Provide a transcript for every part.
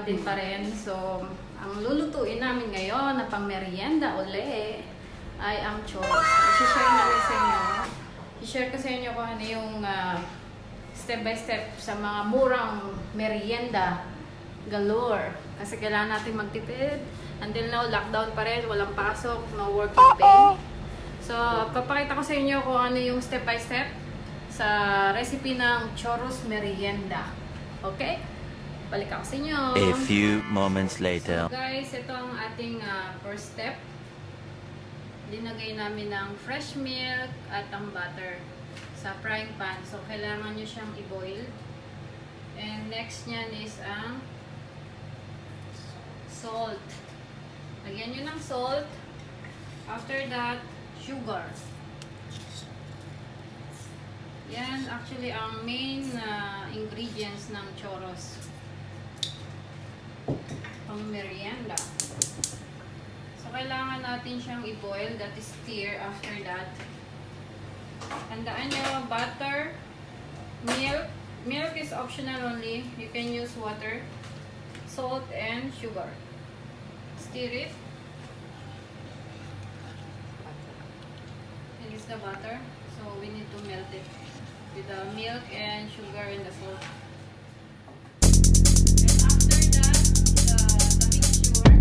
natin pa rin. So, ang lulutuin namin ngayon na pang merienda uli ay ang churros. I-share ko sa inyo kung ano yung step by step sa mga murang merienda galore. Kasi kailangan natin magtipid. Until now, lockdown pa rin, walang pasok, no working pay. So, papakita ko sa inyo kung ano yung step by step sa recipe ng Churros merienda. Okay? Balik ako sa inyo. A few moments later. So guys, ito ang ating first step. Linagay namin ng fresh milk at ang butter sa frying pan. So, kailangan nyo siyang i-boil. And next nyan is ang salt. Lagyan nyo ng salt. After that, sugar. Yan actually ang main ingredients ng churros. Pang merienda. So, kailangan natin siyang i-boil. That is stir after that. Tandaan nyo, butter, milk. Milk is optional only. You can use water, salt, and sugar. Stir it. It is the butter. So, we need to melt it with the milk and sugar and the salt. And after that, the mixture,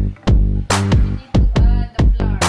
we need to add the flour.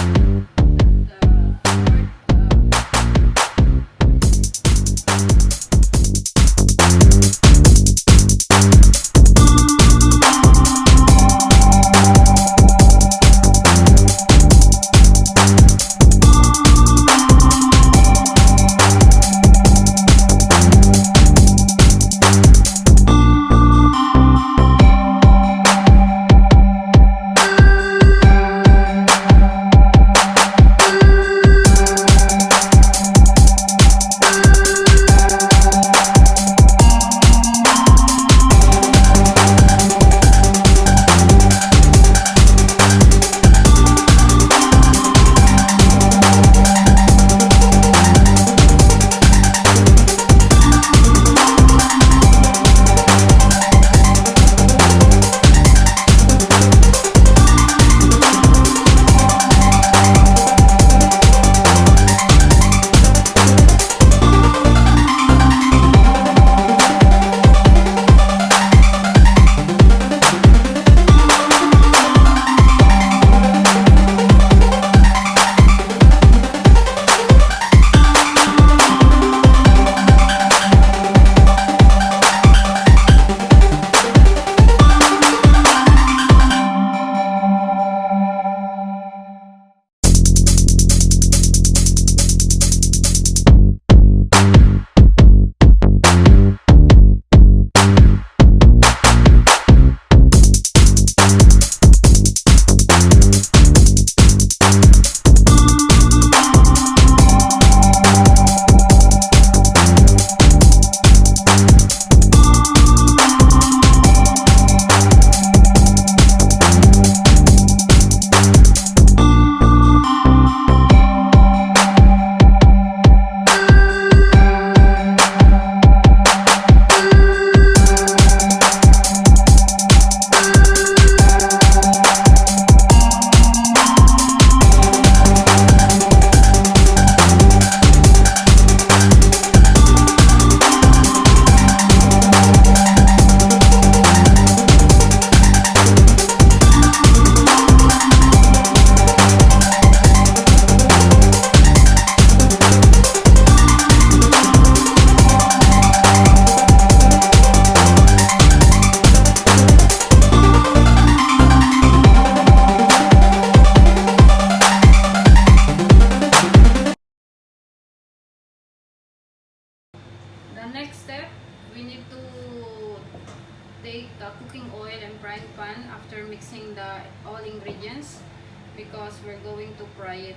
take cooking oil and frying pan after mixing all ingredients, because we're going to fry it.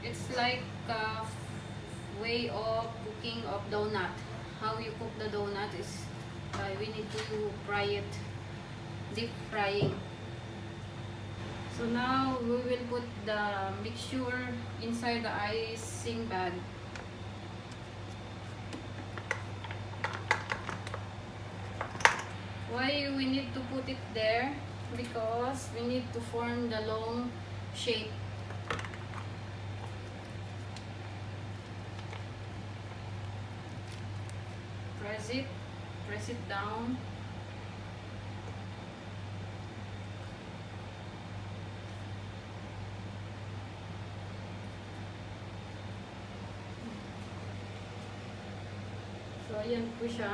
It's like a way of cooking of donut. How you cook the donut is we need to fry it, deep frying. So now we will put the mixture inside the icing bag. Why we need to put it there? because we need to form the long shape. Press it down. So, ayan po siya.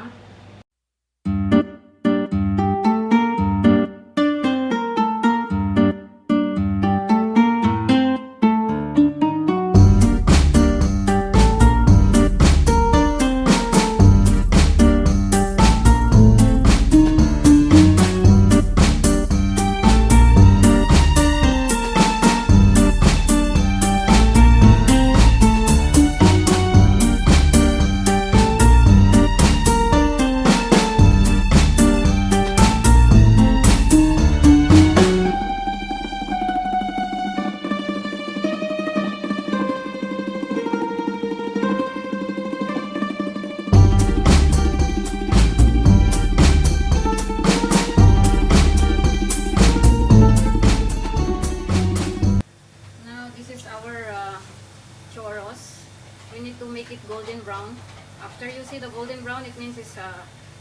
Churros. We need to make it golden brown. After you see the golden brown, it means it's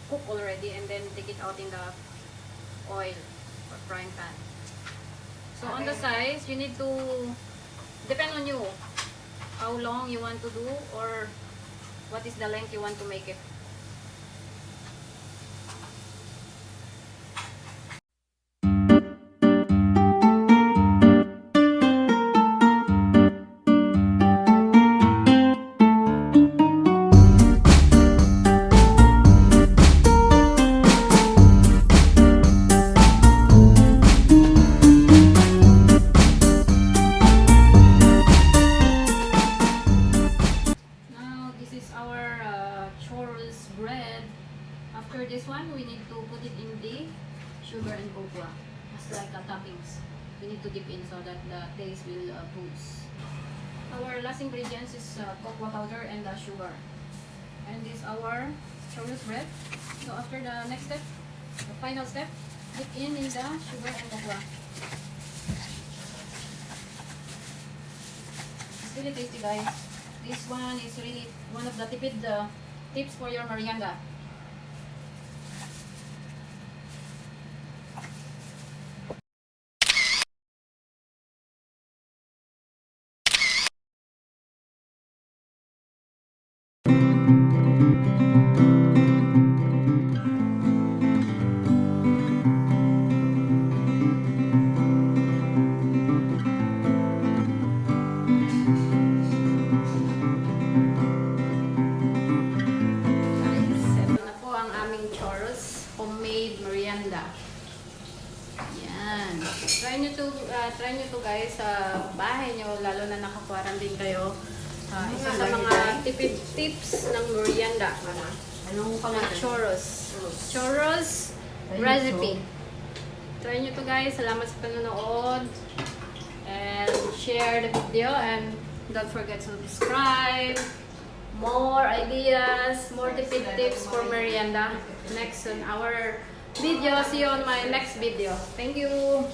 cooked already, and then take it out in the oil or frying pan. So on the sides, you need to depend on you how long you want to do or what is the length you want to make it. Churros bread. After this one, we need to put it in the sugar and cocoa as like toppings. We need to dip in so that the taste will boost. Our last ingredients is cocoa powder and sugar. And this our churros bread. So after the next step, the final step, dip in the sugar and cocoa. It's really tasty, guys. This one is really one of the Tipid tips for your merienda. Homemade merienda. Yan. Try nyo to guys sa bahay nyo, lalo na naka-quarantine kayo. Isa sa mga tipid tips ng merienda. Anong pangalan? Churros. Churros recipe. Try nyo to guys. Salamat sa panonood. And share the video and don't forget to subscribe. More ideas, more tipid tips for merienda next on our video. See you on my next video. Thank you.